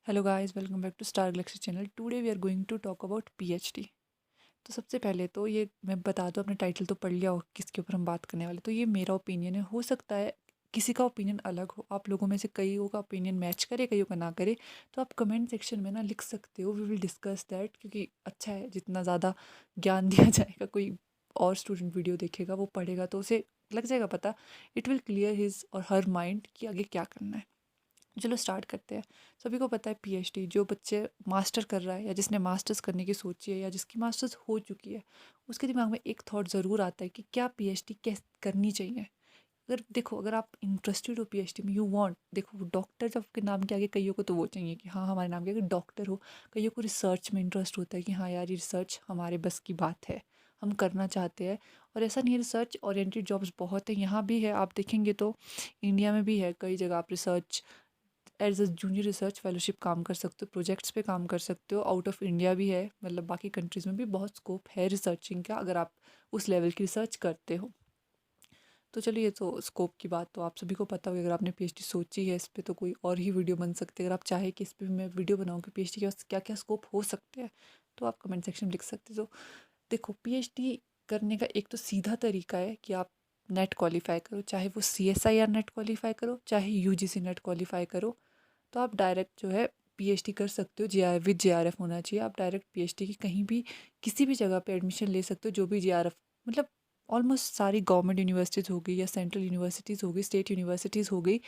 Hello guys, welcome back to Star Galaxy channel. Today we are going to talk about PhD. तो सबसे पहले तो ये मैं बता दूं, अपने टाइटल तो पढ़ लिया हो किसके ऊपर हम बात करने वाले। तो ये मेरा ओपिनियन है, हो सकता है किसी का ओपिनियन अलग हो, आप लोगों में से कईयों का ओपिनियन मैच करे, कईयों का ना करे। तो आप कमेंट सेक्शन में ना लिख सकते हो, वी विल डिस्कस दैट, क्योंकि अच्छा है जितना ज़्यादा ज्ञान दिया जाएगा, कोई और स्टूडेंट वीडियो देखेगा, वो पढ़ेगा तो उसे लग जाएगा पता। इट विल क्लियर हिज और हर माइंड कि आगे क्या करना है। चलो स्टार्ट करते हैं। सभी को पता है पीएचडी जो बच्चे मास्टर कर रहा है या जिसने मास्टर्स करने की सोची है या जिसकी मास्टर्स हो चुकी है, उसके दिमाग में एक थॉट ज़रूर आता है कि क्या पीएचडी कैसे करनी चाहिए। अगर देखो, अगर आप इंटरेस्टेड हो पीएचडी में, यू वांट, देखो डॉक्टर जब के नाम के आगे कईयों को तो वो चाहिए कि हाँ हमारे नाम के आगे डॉक्टर हो। कईयों को रिसर्च में इंटरेस्ट होता है कि हाँ यार, ये रिसर्च हमारे बस की बात है, हम करना चाहते हैं। और ऐसा नहीं है, रिसर्च ओरिएंटेड जॉब्स बहुत है, यहाँ भी है। आप देखेंगे तो इंडिया में भी है, कई जगह आप research as a junior research fellowship काम कर सकते हो, प्रोजेक्ट्स पे काम कर सकते हो। आउट ऑफ इंडिया भी है, मतलब बाकी कंट्रीज़ में भी बहुत स्कोप है रिसर्चिंग का, अगर आप उस लेवल की रिसर्च करते हो। तो चलिए, ये तो स्कोप की बात तो आप सभी को पता होगी। अगर आपने पीएचडी सोची है, इस पे तो कोई और ही वीडियो बन सकती है। अगर आप चाहे कि इस पे मैं वीडियो बनाऊँ कि पीएचडी के क्या क्या स्कोप हो सकते हैं, तो आप कमेंट सेक्शन में लिख सकते हो। तो देखो, पीएचडी करने का एक तो सीधा तरीका है कि आप नेट क्वालिफाई करो, चाहे वो सीएसआईआर नेट क्वालिफाई करो, चाहे यूजीसी नेट क्वालिफाई करो। तो आप डायरेक्ट जो है पीएचडी कर सकते हो। जेआर विद जेआरएफ होना चाहिए। आप डायरेक्ट पीएचडी की कहीं भी किसी भी जगह पे एडमिशन ले सकते हो, जो भी जेआरएफ, मतलब ऑलमोस्ट सारी गवर्नमेंट यूनिवर्सिटीज़ हो गई या सेंट्रल यूनिवर्सिटीज़ हो गई, स्टेट यूनिवर्सिटीज़ हो गई,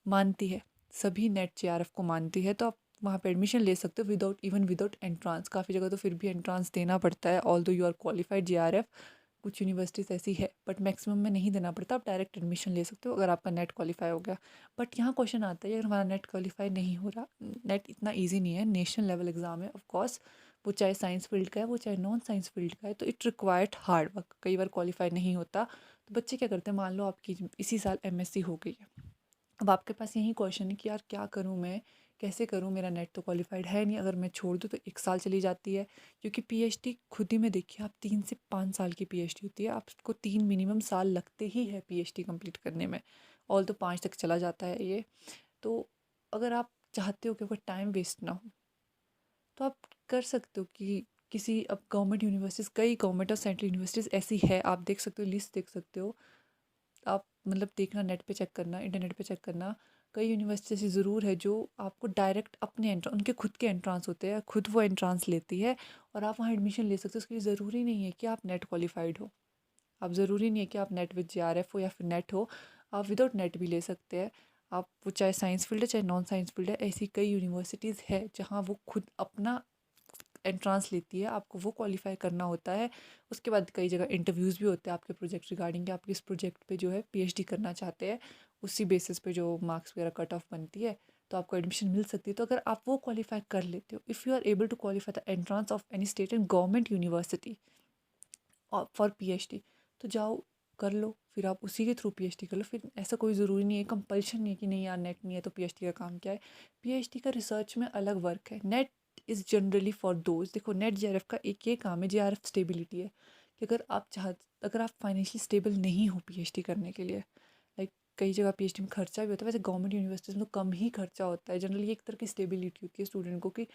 मानती है, सभी नेट जेआरएफ को मानती है। तो आप वहाँ पे एडमिशन ले सकते हो विदाउट एंट्रांस। काफ़ी जगह तो फिर भी एंट्रांस देना पड़ता है, ऑल दो यू आर क्वालिफाइड जेआरएफ। कुछ यूनिवर्सिटीज़ ऐसी है, बट मैक्सिमम में नहीं देना पड़ता। आप डायरेक्ट एडमिशन ले सकते हो अगर आपका नेट क्वालिफाई हो गया। बट यहाँ क्वेश्चन आता है, अगर हमारा नेट क्वालिफाई नहीं हो रहा, नेट इतना ईजी नहीं है, नेशनल लेवल एग्जाम है ऑफ कोर्स, वो चाहे साइंस फील्ड का है, वो चाहे नॉन साइंस फील्ड का है, तो इट रिक्वायर्ड हार्ड वर्क। कई बार क्वालिफाई नहीं होता, तो बच्चे क्या करते हैं, मान लो आपकी इसी साल एमएससी हो गई है, अब आपके पास यही क्वेश्चन है कि यार क्या करूँ मैं, कैसे करूँ, मेरा नेट तो क्वालिफाइड है नहीं, अगर मैं छोड़ दूँ तो 1 साल चली जाती है। क्योंकि पीएचडी खुद ही में देखिए, आप 3 से 5 साल की पीएचडी होती है, आपको 3 मिनिमम साल लगते ही है पीएचडी कंप्लीट करने में। ऑल तो 5 तक चला जाता है ये। तो अगर आप चाहते हो कि कोई टाइम वेस्ट ना हो, तो आप कर सकते हो कि किसी, अब गवर्नमेंट यूनिवर्सिटीज़, कई गवर्नमेंट और सेंट्रल यूनिवर्सिटीज़ ऐसी है, आप देख सकते हो, लिस्ट देख सकते हो आप, मतलब देखना, नेट पे चेक करना, इंटरनेट पे चेक करना। कई यूनिवर्सिटी ऐसी ज़रूर है जो आपको डायरेक्ट अपने एंट्रांस, उनके खुद के एंट्रांस होते हैं, खुद वो एंट्रांस लेती है और आप वहाँ एडमिशन ले सकते हो। उसके लिए ज़रूरी नहीं है कि आप नेट क्वालिफाइड हो, आप ज़रूरी नहीं है कि आप नेट विद जेआरएफ हो या फिर नेट हो, आप विदाउट नेट भी ले सकते हैं। आप, वो चाहे साइंस फील्ड है चाहे नॉन साइंस फील्ड है, ऐसी कई यूनिवर्सिटीज़ है जहाँ वो खुद अपना एंट्रांस लेती है, आपको वो क्वालिफाई करना होता है। उसके बाद कई जगह इंटरव्यूज़ भी होते हैं आपके प्रोजेक्ट रिगार्डिंग, कि आप किस प्रोजेक्ट पे जो है पीएचडी करना चाहते हैं, उसी बेसिस पे जो मार्क्स वगैरह कट ऑफ बनती है, तो आपको एडमिशन मिल सकती है। तो अगर आप वो क्वालिफाई कर लेते हो, if you are able to qualify the entrance of any state and government university for PhD, तो जाओ कर लो, फिर आप उसी के थ्रू पीएचडी कर लो। फिर ऐसा कोई ज़रूरी नहीं है, कंपल्शन नहीं है कि नहीं यार नेट नहीं है तो पीएचडी का काम क्या है। पीएचडी का रिसर्च में अलग वर्क है, net is generally for those. देखो, नेट जेआरएफ का एक ये काम है, जेआरएफ स्टेबिलिटी है, कि अगर आप फाइनेंशियली स्टेबल नहीं हो पीएचडी करने के लिए, लाइक कई जगह पीएचडी में खर्चा भी होता है, वैसे गवर्नमेंट यूनिवर्सिटीज़ में तो कम ही खर्चा होता है। जनरली एक तरह की स्टेबिलिटी होती है स्टूडेंट को कि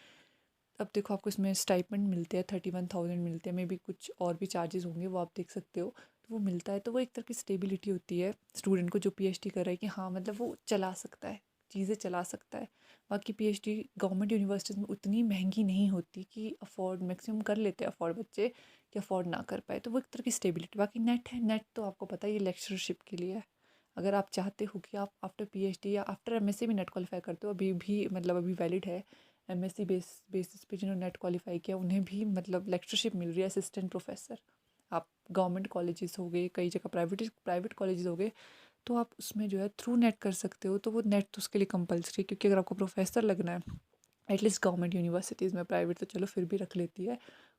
अब देखो, आपको इसमें स्टाइपेंड मिलते हैं, 31,000 मिलते हैं, मे बी कुछ और भी चार्जेस होंगे, वो आप देख सकते हो। तो वो मिलता है, तो वो एक तरह की स्टेबिलिटी होती है स्टूडेंट को जो पीएचडी कर रहा है, कि हाँ मतलब वो चला सकता है, चीज़ें चला सकता है। बाकी पीएचडी गवर्नमेंट यूनिवर्सिटीज़ में उतनी महंगी नहीं होती कि अफोर्ड, मैक्सिमम कर लेते हैं अफोर्ड बच्चे, कि अफोर्ड ना कर पाए, तो वो एक तरह की स्टेबिलिटी। बाकी नेट है, नेट तो आपको पता है ये लेक्चरशिप के लिए है। अगर आप चाहते हो कि आप आफ्टर पीएचडी या आफ्टर एमएससी भी नेट क्वालिफाई करते हो, अभी भी मतलब अभी वैलिड है, एमएससी बेसिस पे जिन्होंने नेट क्वालिफाई किया उन्हें भी मतलब लेक्चरशिप मिल रही है, असिस्टेंट प्रोफेसर। आप गवर्नमेंट कॉलेजेस हो गए, कई जगह प्राइवेट प्राइवेट कॉलेजेस हो गए, तो आप उसमें जो है थ्रू नेट कर सकते हो। तो वो नेट तो उसके लिए कंपलसरी है, क्योंकि अगर आपको प्रोफेसर लगना है एटलीस्ट गवर्नमेंट यूनिवर्सिटीज़ में, प्राइवेट तो चलो फिर भी रख लेती है,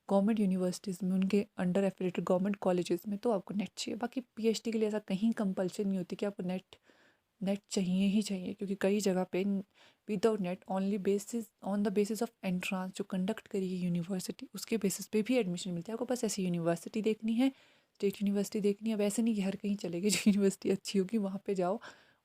गवर्नमेंट यूनिवर्सिटीज़ में, उनके अंडर एफिलेटेड गवर्नमेंट कॉलेजेस में, तो आपको नेट चाहिए। बाकी पीएचडी के लिए ऐसा कहीं कंपल्शन नहीं होती कि आपको नेट नेट चाहिए ही चाहिए, क्योंकि कई जगह पे without net, only basis on the basis of entrance जो कंडक्ट करेगी यूनिवर्सिटी, उसके बेसिस पे भी एडमिशन मिलता है। आपको बस ऐसी यूनिवर्सिटी देखनी है, स्टेट यूनिवर्सिटी देखनी है। अब ऐसे नहीं कि हर कहीं चलेगी, जो यूनिवर्सिटी अच्छी होगी वहाँ पे जाओ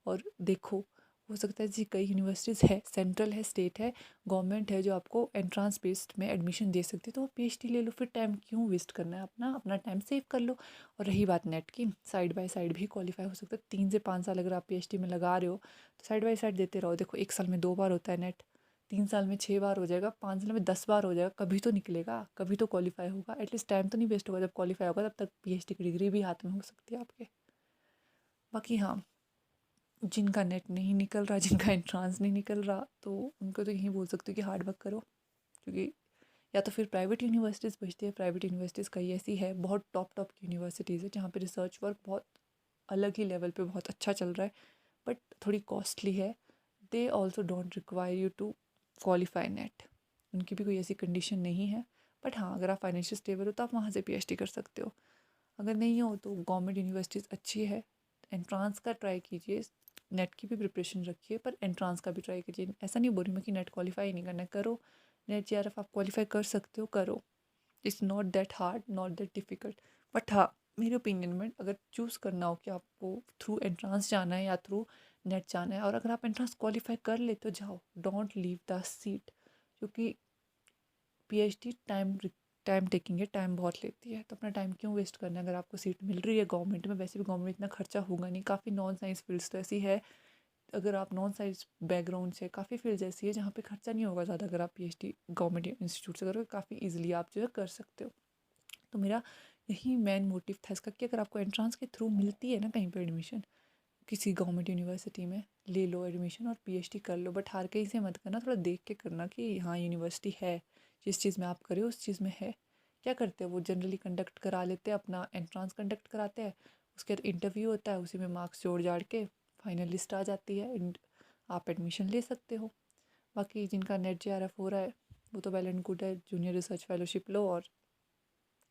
और देखो। हो सकता है जी कई यूनिवर्सिटीज़ है, सेंट्रल है, स्टेट है, गवर्नमेंट है जो आपको एंट्रेंस बेस्ड में एडमिशन दे सकती है, तो वो पीएचडी ले लो, फिर टाइम क्यों वेस्ट करना है अपना, अपना टाइम सेव कर लो। और रही बात नेट की, साइड बाय साइड भी क्वालिफाई हो सकता है। 3 से 5 साल अगर आप पीएचडी में लगा रहे हो तो साइड बाय साइड देते रहो। देखो 1 साल में 2 बार होता है नेट, 3 साल में 6 बार हो जाएगा, 5 साल में 10 बार हो जाएगा, कभी तो निकलेगा, कभी तो क्वालिफाई होगा। एटलीस्ट टाइम तो नहीं वेस्ट होगा, जब क्वालिफाई होगा तब तक पीएचडी की डिग्री भी हाथ में हो सकती है आपके। बाकी हाँ, जिनका नेट नहीं निकल रहा, जिनका एंट्रांस नहीं निकल रहा, तो उनको तो यही बोल सकती हूँ कि हार्ड वर्क करो, क्योंकि या तो फिर प्राइवेट यूनिवर्सिटीज़ बचती है। प्राइवेट यूनिवर्सिटीज़ कई ऐसी है, बहुत टॉप की यूनिवर्सिटीज़ है जहाँ पे रिसर्च वर्क बहुत अलग ही लेवल पे बहुत अच्छा चल रहा है, बट थोड़ी कॉस्टली है। They also don't require you to qualify NET, उनकी भी कोई ऐसी कंडीशन नहीं है। बट हाँ, अगर आप फाइनेंशियल स्टेबल हो तो आप वहाँ से पीएचडी कर सकते हो। अगर नहीं हो तो गवर्नमेंट यूनिवर्सिटीज़ अच्छी है, एंट्रांस का ट्राई कीजिए, नेट की भी प्रिपरेशन रखिए, पर एंट्रांस का भी ट्राई कीजिए। ऐसा नहीं बोल रही मैं कि नेट क्वालिफाई नहीं करना है, करो। नेट जेआरएफ आप क्वालिफाई कर सकते हो, करो। It's not that hard, not that difficult. But हाँ, मेरे ओपिनियन में अगर चूज़ करना हो कि आपको थ्रू एंट्रांस जाना है या थ्रू नेट जाना है, और अगर आप एंट्रांस क्वालिफाई कर ले तो जाओ, डोंट लीव द सीट, क्योंकि पीएचडी टाइम टेकिंग है, टाइम बहुत लेती है, तो अपना टाइम क्यों वेस्ट करना है। अगर आपको सीट मिल रही है गवर्नमेंट में, वैसे भी गवर्नमेंट में इतना खर्चा होगा नहीं, काफ़ी नॉन साइंस फील्ड्स तो ऐसी है, अगर आप नॉन साइंस बैकग्राउंड से, काफ़ी फील्ड्स ऐसी है जहाँ पे खर्चा नहीं होगा ज़्यादा। अगर आप पीएचडी गवर्नमेंट इंस्टीट्यूट से करोगे, काफ़ी ईजिली आप जो है कर सकते हो। तो मेरा यही मेन मोटिव था इसका कि अगर आपको एंट्रांस के थ्रू मिलती है ना कहीं पर एडमिशन, किसी गवर्नमेंट यूनिवर्सिटी में, ले लो एडमिशन और पीएचडी कर लो। बट हर कहीं से मत करना, थोड़ा देख के करना कि हाँ यूनिवर्सिटी है, जिस चीज़ में आप करें उस चीज़ में है। क्या करते हैं वो, जनरली कंडक्ट करा लेते हैं, अपना एंट्रांस कंडक्ट कराते हैं, उसके बाद इंटरव्यू होता है, उसी में मार्क्स जोड़ जाड़ के फाइनल लिस्ट आ जाती है, आप एडमिशन ले सकते हो। बाकी जिनका नेट जेआरएफ हो रहा है वो तो वेल एंड गुड है, जूनियर रिसर्च फेलोशिप लो और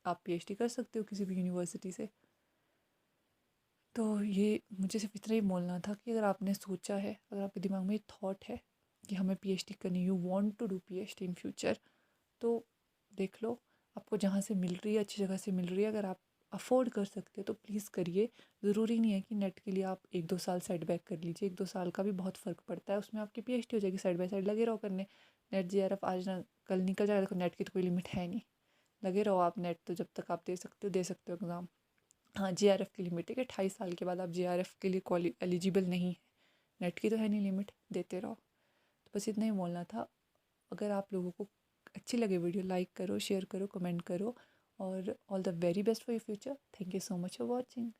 आप पीएचडी कर सकते हो किसी भी यूनिवर्सिटी से। तो ये मुझे सिर्फ इतना ही बोलना था कि अगर आपने सोचा है, अगर आपके दिमाग में ये थॉट है कि हमें पीएचडी करनी, you want to do PhD in future, तो देख लो, आपको जहाँ से मिल रही है, अच्छी जगह से मिल रही है, अगर आप अफोर्ड कर सकते हो तो प्लीज़ करिए। ज़रूरी नहीं है कि नेट के लिए आप 1-2 साल साइड बैक कर लीजिए, 1-2 साल का भी बहुत फ़र्क पड़ता है, उसमें आपकी पीएचडी हो जाएगी, साइड बाय साइड लगे रहो करने। नेट जेआरएफ आज ना कल निकल जाएगा, देखो नेट की तो कोई लिमिट है नहीं, लगे रहो आप। नेट तो जब तक आप दे सकते हो एग्ज़ाम। हाँ, जेआरएफ की लिमिट है कि 28 साल के बाद आप जेआरएफ के लिए एलिजिबल नहीं है, नेट की तो है नहीं लिमिट, देते रहो। तो बस इतना ही बोलना था। अगर आप लोगों को अच्छी लगे वीडियो, लाइक करो, शेयर करो, कमेंट करो, और all the very best for your future. Thank you so much for watching.